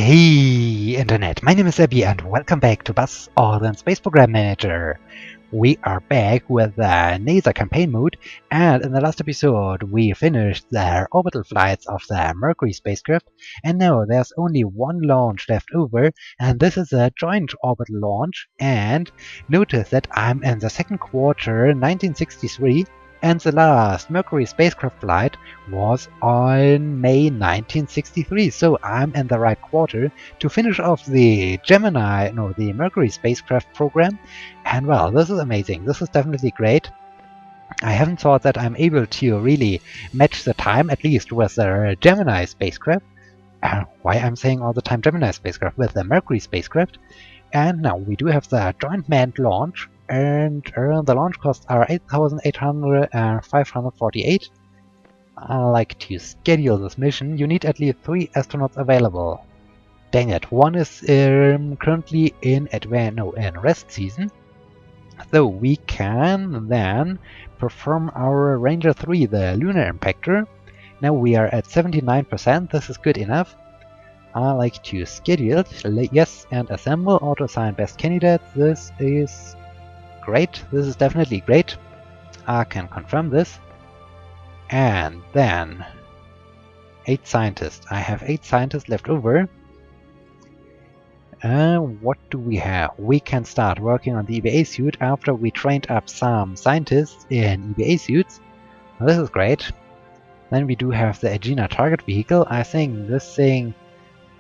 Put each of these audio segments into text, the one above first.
Hey Internet, my name is Abby and welcome back to Aldrin Space Program Manager. We are back with the NASA campaign mode, and in the last episode we finished the orbital flights of the Mercury spacecraft, and now there's only one launch left over, and this is a joint orbital launch. And notice that I'm in the second quarter 1963, and the last Mercury spacecraft flight was on May 1963, so I'm in the right quarter to finish off the the Mercury spacecraft program. And well, this is amazing. This is definitely great. I haven't thought that I'm able to really match the time, at least with the Gemini spacecraft. Why I'm saying all the time Gemini spacecraft, with the Mercury spacecraft. And now we do have the joint manned launch, and the launch costs are 8,800 and 548. I like to schedule this mission. You need at least 3 astronauts available. Dang it, one is currently in rest season. So we can then perform our Ranger 3, the lunar impactor. Now we are at 79%, this is good enough. I like to schedule it, yes, and assemble, auto-assign best candidate. This is great, this is definitely great. I can confirm this. And then 8 scientists. I have 8 scientists left over. What do we have? We can start working on the EVA suit after we trained up some scientists in EVA suits. This is great. Then we do have the Agena target vehicle. I think this thing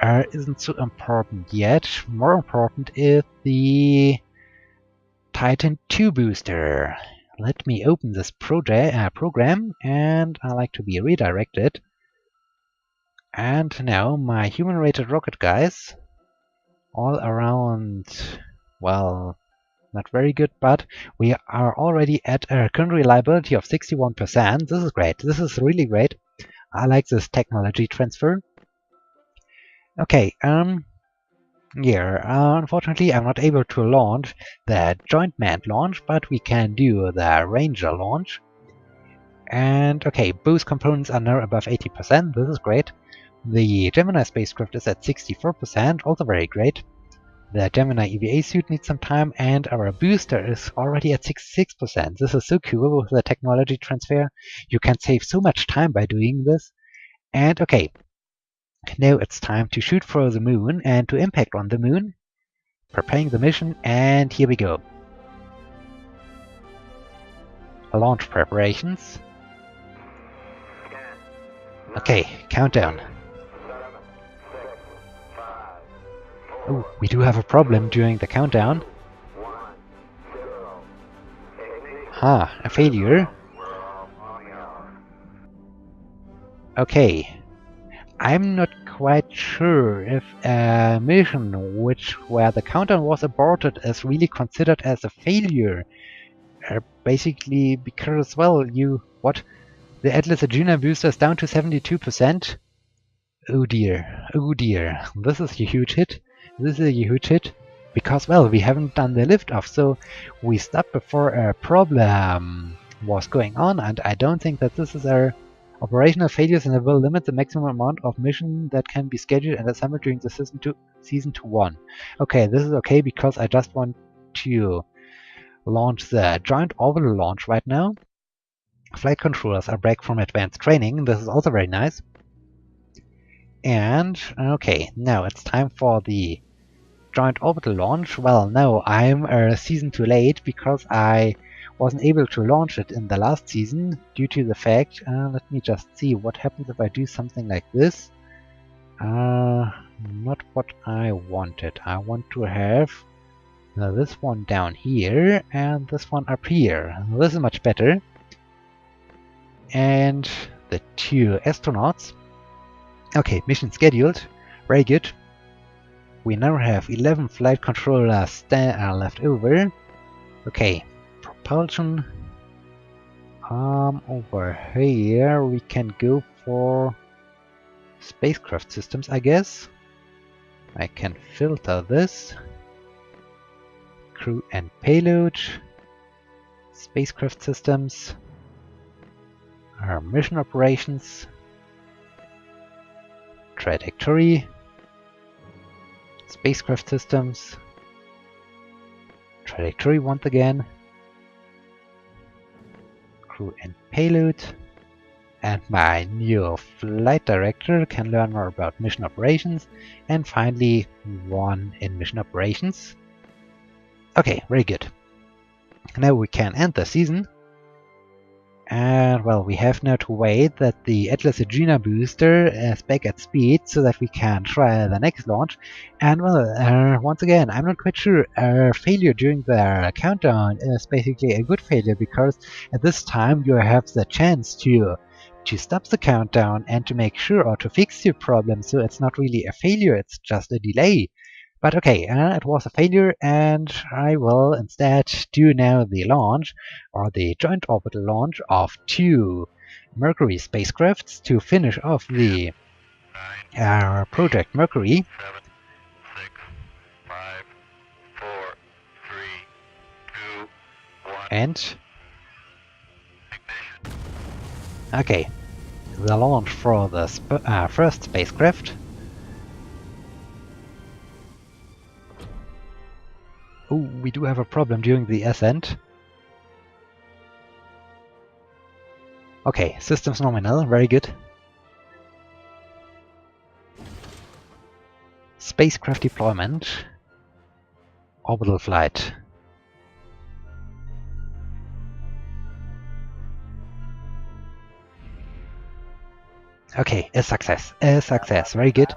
isn't so important yet. More important is the Titan II booster. Let me open this program, and I like to be redirected. And now my human-rated rocket guys, all around, well, not very good, but we are already at a current reliability of 61%. This is great. This is really great. I like this technology transfer. Okay, unfortunately I'm not able to launch the joint manned launch, but we can do the Ranger launch. And okay, both components are now above 80%, this is great. The Gemini spacecraft is at 64%, also very great. The Gemini EVA suit needs some time, and our booster is already at 66%. This is so cool with the technology transfer. You can save so much time by doing this. And okay, now it's time to shoot for the moon and to impact on the moon. Preparing the mission, and here we go. Launch preparations. Okay, countdown. Oh, we do have a problem during the countdown. A failure. Okay. I'm not quite sure if a mission where the countdown was aborted is really considered as a failure. Basically because, well, the Atlas Agena booster is down to 72%. Oh dear, this is a huge hit. This is a huge hit because, well, we haven't done the liftoff, so we stopped before a problem was going on, and I don't think that this is our operational failures, and it will limit the maximum amount of mission that can be scheduled and assembled during the season to 1. Okay, this is okay because I just want to launch the joint orbital launch right now. Flight controllers are back from advanced training. This is also very nice. And okay, now it's time for the joint orbital launch. Well, no, I'm a season too late because I wasn't able to launch it in the last season due to the fact, let me just see what happens if I do something like this. Not what I wanted. I want to have this one down here and this one up here. This is much better. And the 2 astronauts. Okay, mission scheduled. Very good. We now have 11 flight controllers left over. Okay. Propulsion. Over here we can go for spacecraft systems, I guess. I can filter this. Crew and payload. Spacecraft systems. Our mission operations. Trajectory. Spacecraft systems. Trajectory once again. Crew and payload. And my new flight director can learn more about mission operations. And finally, 1 in mission operations. Okay, very good. Now we can end the season. And well, we have now to wait that the Atlas Agena booster is back at speed so that we can try the next launch. And well, once again, I'm not quite sure. Failure during the countdown is basically a good failure, because at this time you have the chance to stop the countdown and to make sure or to fix your problem. So it's not really a failure, it's just a delay. But okay, it was a failure, and I will instead do now the launch, or the joint orbital launch, of 2 Mercury spacecrafts to finish off the Project Mercury. 7, 6, 5, 4, 3, 2, 1. And Ignition. okay, the launch for the first spacecraft. Oh, we do have a problem during the ascent. Okay, systems nominal, very good. Spacecraft deployment. Orbital flight. Okay, a success, very good.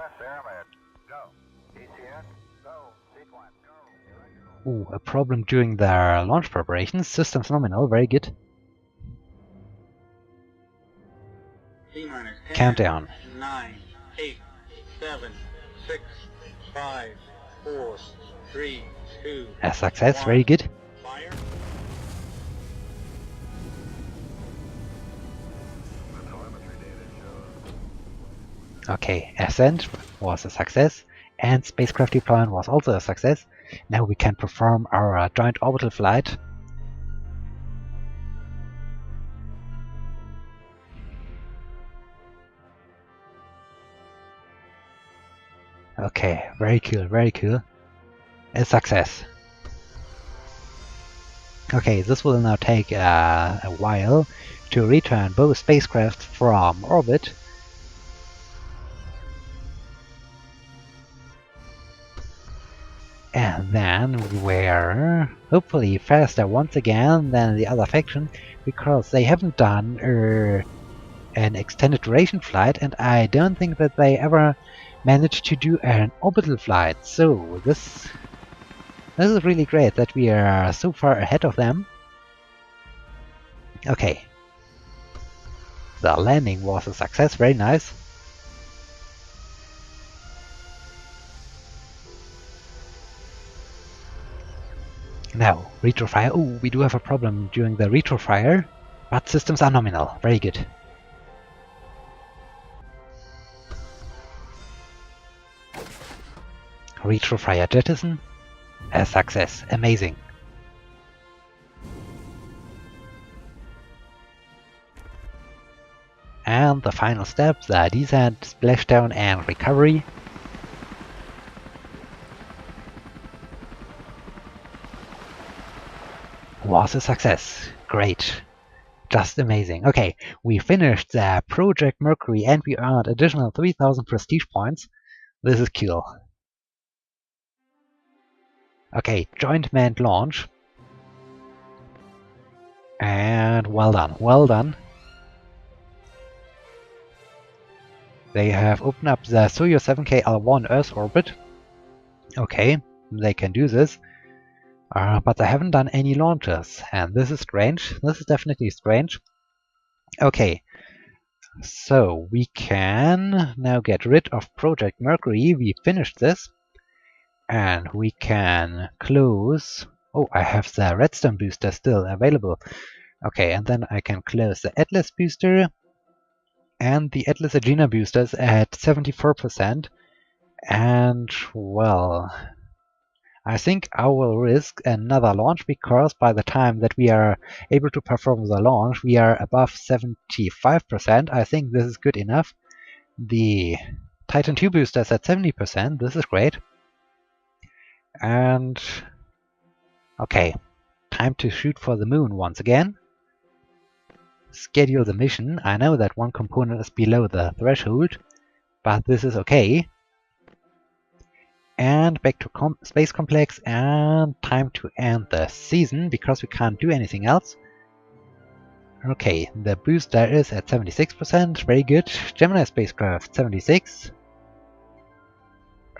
Ooh, a problem during their launch preparations. Systems nominal, very good. Countdown. 9, 8, 7, 6, 5, 4, 3, 2. A success, very good. Fire. Okay, ascent was a success, and spacecraft deployment was also a success. Now we can perform our joint orbital flight. Okay, very cool, very cool. A success. Okay, this will now take a while to return both spacecraft from orbit. And then we're hopefully faster once again than the other faction, because they haven't done an extended duration flight, and I don't think that they ever managed to do an orbital flight. So this is really great that we are so far ahead of them. Okay. The landing was a success, very nice. Now, retrofire. Oh, we do have a problem during the retrofire, but systems are nominal. Very good. Retrofire jettison. A success. Amazing. And the final step, the descent, splashdown and recovery. Was a success. Great. Just amazing. Okay, we finished the Project Mercury and we earned additional 3000 prestige points. This is cool. Okay, joint manned launch. And well done, well done. They have opened up the Soyuz 7K L1 Earth orbit. Okay, they can do this. But they haven't done any launches, and this is strange. This is definitely strange. Okay, so we can now get rid of Project Mercury. We finished this, and we can close. Oh, I have the Redstone booster still available. Okay, and then I can close the Atlas booster, and the Atlas Agena boosters at 74%. And well, I think I will risk another launch, because by the time that we are able to perform the launch, we are above 75%. I think this is good enough. The Titan II booster is at 70%. This is great. And okay, time to shoot for the moon once again. Schedule the mission. I know that one component is below the threshold, but this is okay. And back to Space Complex, and time to end the season, because we can't do anything else. Okay, the booster is at 76%, very good. Gemini spacecraft, 76.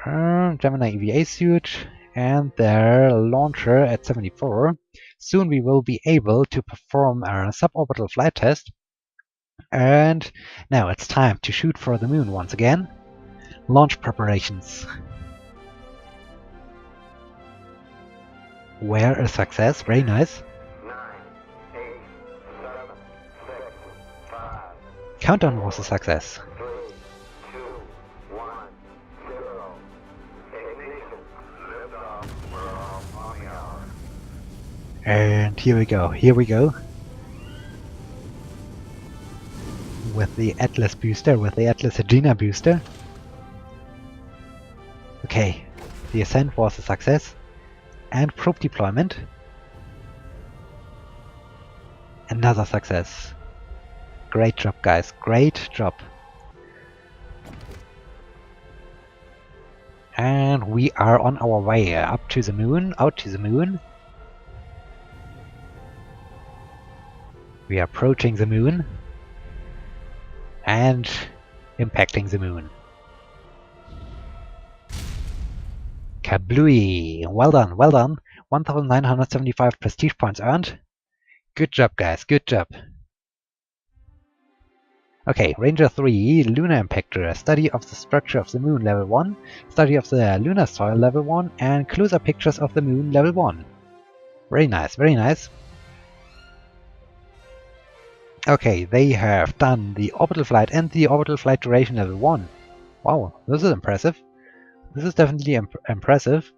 Gemini EVA suit, and their launcher at 74. Soon we will be able to perform our suborbital flight test. And now it's time to shoot for the moon once again. Launch preparations. Were a success, very nice. 9, 8, 7, 6, 5, Countdown was a success. 3, 2, 1, 0. Ignition. Liftoff. We're off on the hour. And here we go, here we go. With the Atlas booster, with the Atlas Agena booster. Okay, the ascent was a success. And probe deployment. Another success. Great job, guys, great job. And we are on our way up to the moon, out to the moon. We are approaching the moon. And impacting the moon. Kablooey! Well done, well done. 1975 prestige points earned. Good job, guys, good job. Okay, Ranger 3, Lunar Impactor, study of the structure of the moon level 1, study of the lunar soil level 1, and closer pictures of the moon level 1. Very nice, very nice. Okay, they have done the orbital flight and the orbital flight duration level 1. Wow, this is impressive. This is definitely impressive.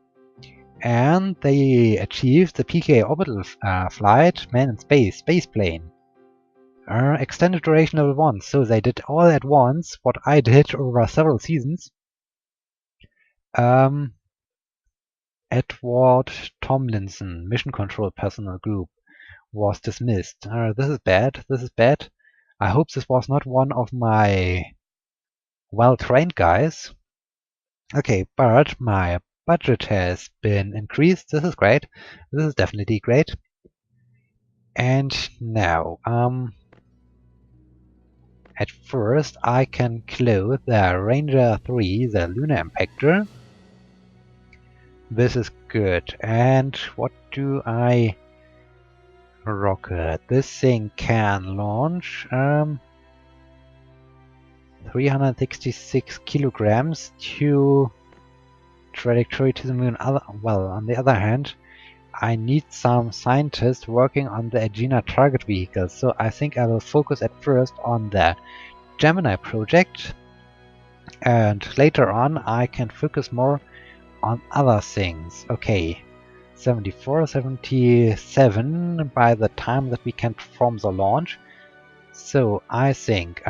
And they achieved the PK orbital flight, man in space, spaceplane. Extended duration level 1, so they did all at once what I did over several seasons. Edward Tomlinson, Mission Control Personnel Group, was dismissed. This is bad, this is bad. I hope this was not one of my well-trained guys. Okay, but my budget has been increased. This is great. This is definitely great. And now, at first I can close the Ranger 3, the Lunar Impactor. This is good. And what do I rocket? This thing can launch 366 kilograms to trajectory to the moon. Well, on the other hand, I need some scientists working on the Agena target vehicle, so I think I will focus at first on the Gemini project, and later on I can focus more on other things. Okay, 74, 77 by the time that we can perform the launch. So I think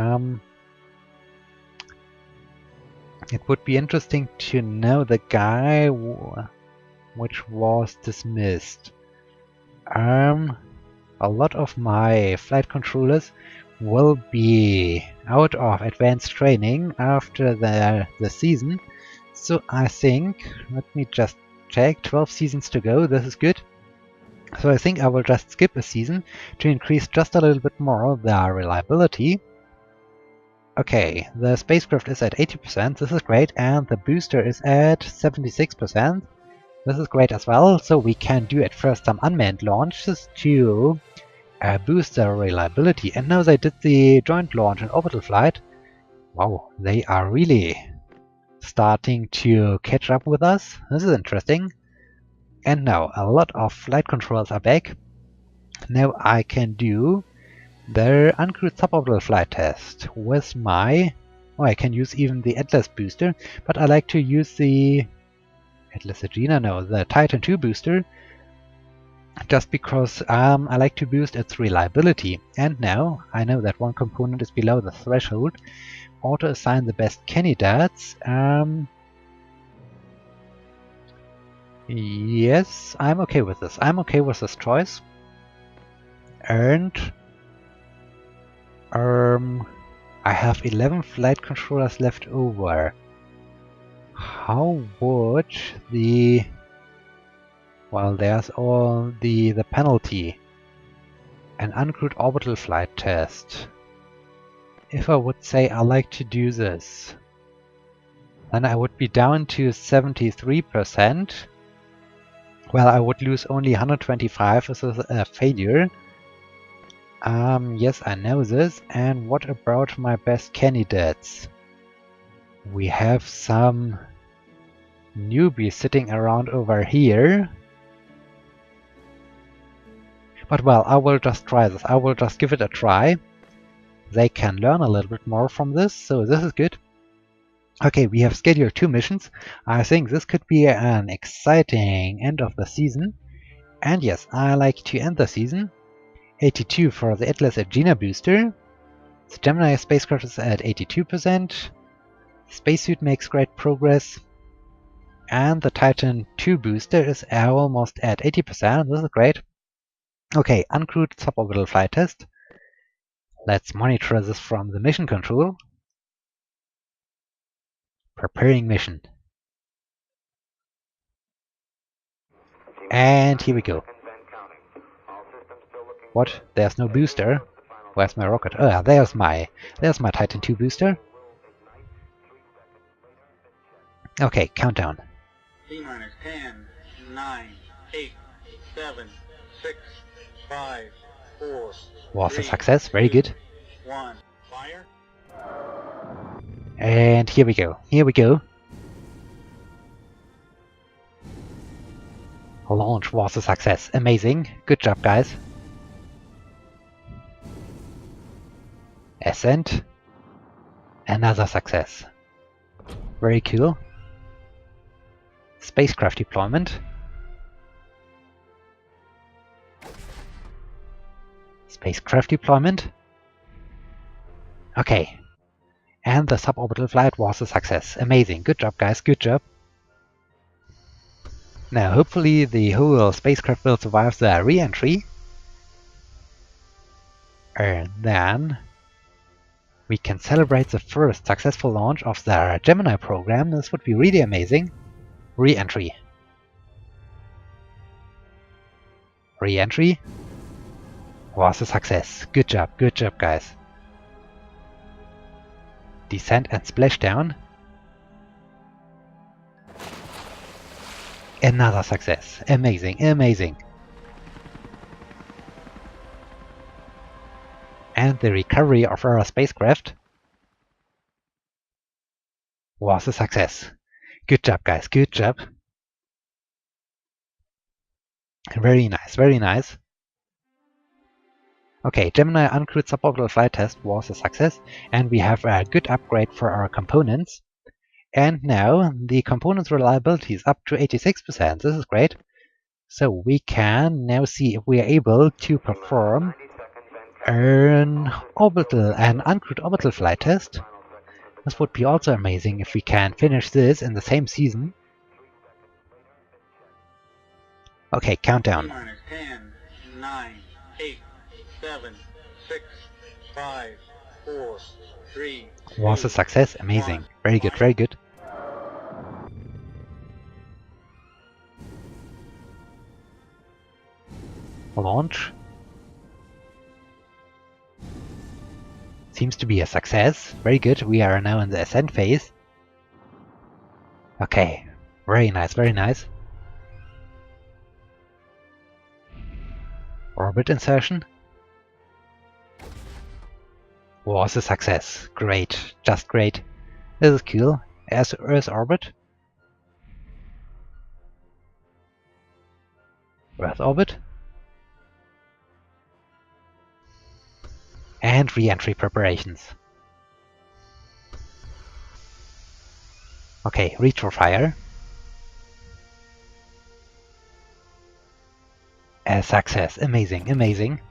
it would be interesting to know the guy which was dismissed. A lot of my flight controllers will be out of advanced training after the season. So I think, let me just check, 12 seasons to go, this is good. So I think I will just skip a season to increase just a little bit more the reliability. Okay, the spacecraft is at 80%, this is great, and the booster is at 76%. This is great as well, so we can do at first some unmanned launches to boost their reliability. And now they did the joint launch and orbital flight. Wow, they are really starting to catch up with us. This is interesting. And now a lot of flight controls are back. Now I can do the uncrewed suborbital flight test with my... Oh, I can use even the Atlas booster, but I like to use the Atlas Agena, no, the Titan II booster, just because I like to boost its reliability. And now I know that one component is below the threshold. Auto assign the best candidates. Yes, I'm okay with this. I'm okay with this choice. And I have 11 flight controllers left over. How would the... Well, there's all the penalty. An uncrewed orbital flight test. If I would say I like to do this, then I would be down to 73%. Well, I would lose only 125 as a failure. Yes, I know this. And what about my best candidates? We have some newbies sitting around over here. But well, I will just try this. I will just give it a try. They can learn a little bit more from this, so this is good. Okay, we have scheduled 2 missions. I think this could be an exciting end of the season. And yes, I like to end the season. 82 for the Atlas Agena booster. The Gemini spacecraft is at 82%. Spacesuit makes great progress. And the Titan II booster is almost at 80%. This is great. Okay, uncrewed suborbital flight test. Let's monitor this from the mission control. Preparing mission. And here we go. What? There's no booster? Where's my rocket? Oh, there's my Titan II booster. Okay, countdown. T-minus 10, 9, 8, 7, 6, 5, 4, Was a success, very good. 1. Fire. And here we go. Here we go. Launch was a success. Amazing. Good job, guys. Ascent. Another success. Very cool. Spacecraft deployment. Spacecraft deployment. Okay. And the suborbital flight was a success. Amazing. Good job, guys. Good job. Now, hopefully the whole spacecraft will survive the re-entry. And then we can celebrate the first successful launch of the Gemini program. This would be really amazing. Re-entry. Re-entry was a success. Good job, guys. Descent and splashdown. Another success. Amazing, amazing. And the recovery of our spacecraft was a success. Good job, guys. Good job. Very nice, very nice. Okay, Gemini uncrewed suborbital flight test was a success, and we have a good upgrade for our components. And now the components reliability is up to 86%. This is great. So we can now see if we are able to perform an uncrewed orbital flight test. This would be also amazing if we can finish this in the same season. Okay, countdown. 10, 9, 8, 7, 6, 5, 4, 3. Was a success. Amazing. Very good, very good. Launch. Seems to be a success. Very good. We are now in the ascent phase. Okay. Very nice, very nice. Orbit insertion. Was a success. Great. Just great. This is cool. Earth orbit. Earth orbit. And re-entry preparations. Okay, retrofire. A success. Amazing, amazing.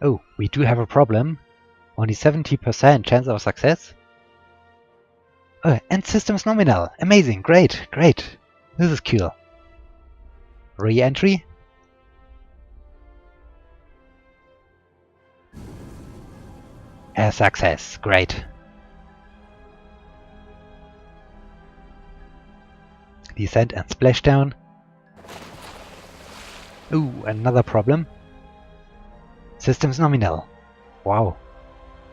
Oh, we do have a problem. Only 70% chance of success. Oh, and systems nominal. Amazing. Great. Great. This is cool. Re-entry. A success. Great. Descent and splashdown. Ooh, another problem. Systems nominal. Wow.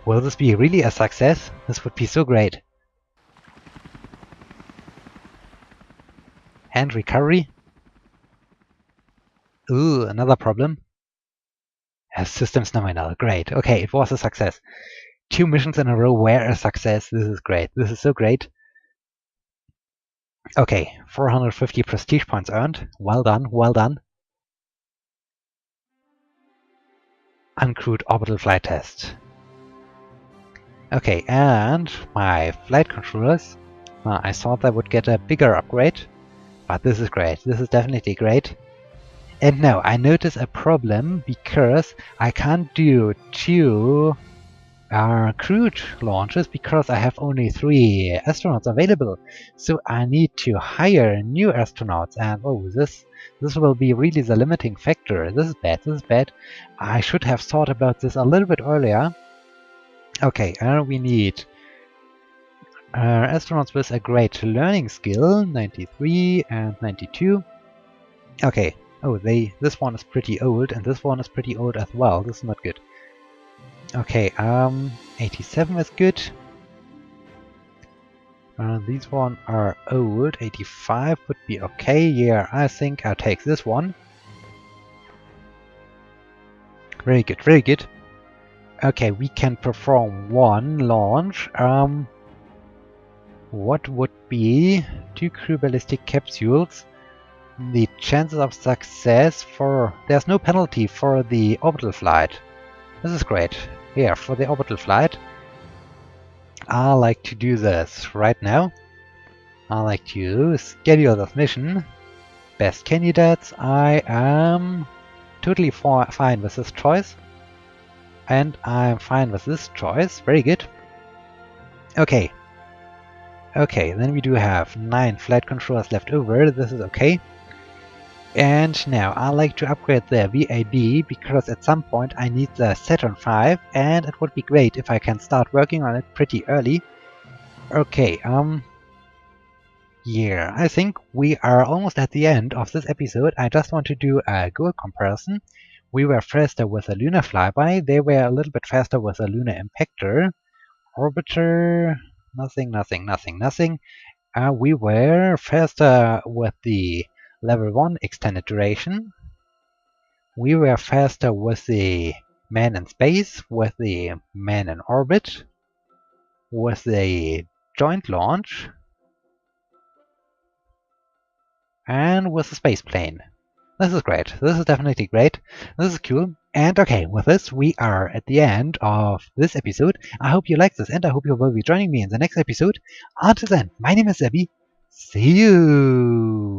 Will this be really a success? This would be so great. And recovery. Ooh, another problem. Systems nominal. Great. Okay, it was a success. 2 missions in a row were a success. This is great. This is so great. Okay, 450 prestige points earned. Well done, well done. Uncrewed orbital flight test. Okay, and my flight controllers. I thought I would get a bigger upgrade, but this is great. This is definitely great. And now I notice a problem because I can't do 2 crewed launches because I have only 3 astronauts available. So I need to hire new astronauts, and oh, this will be really the limiting factor. This is bad. This is bad. I should have thought about this a little bit earlier. Okay, we need astronauts with a great learning skill, 93 and 92. Okay. Oh, this one is pretty old, and this one is pretty old as well. This is not good. Okay, 87 is good. These one are old. 85 would be okay. Yeah, I think I'll take this one. Very good, very good. Okay, we can perform 1 launch. What would be 2 crew ballistic capsules? The chances of success for... There's no penalty for the orbital flight. This is great. Here, for the orbital flight, I like to do this right now. I like to schedule this mission. Best candidates. I am totally fine with this choice. And I'm fine with this choice. Very good. Okay. Okay, then we do have 9 flight controllers left over. This is okay. And now I like to upgrade the VAB because at some point I need the Saturn V, and it would be great if I can start working on it pretty early. Okay, yeah, I think we are almost at the end of this episode. I just want to do a goal comparison. We were faster with a lunar flyby, they were a little bit faster with a lunar impactor. Orbiter, nothing, nothing, nothing, nothing. We were faster with the Level 1 extended duration. We were faster with the man in space, with the man in orbit, with the joint launch, and with the space plane. This is great. This is definitely great. This is cool. And okay, with this, we are at the end of this episode. I hope you liked this, and I hope you will be joining me in the next episode. Until then, my name is Abby. See you!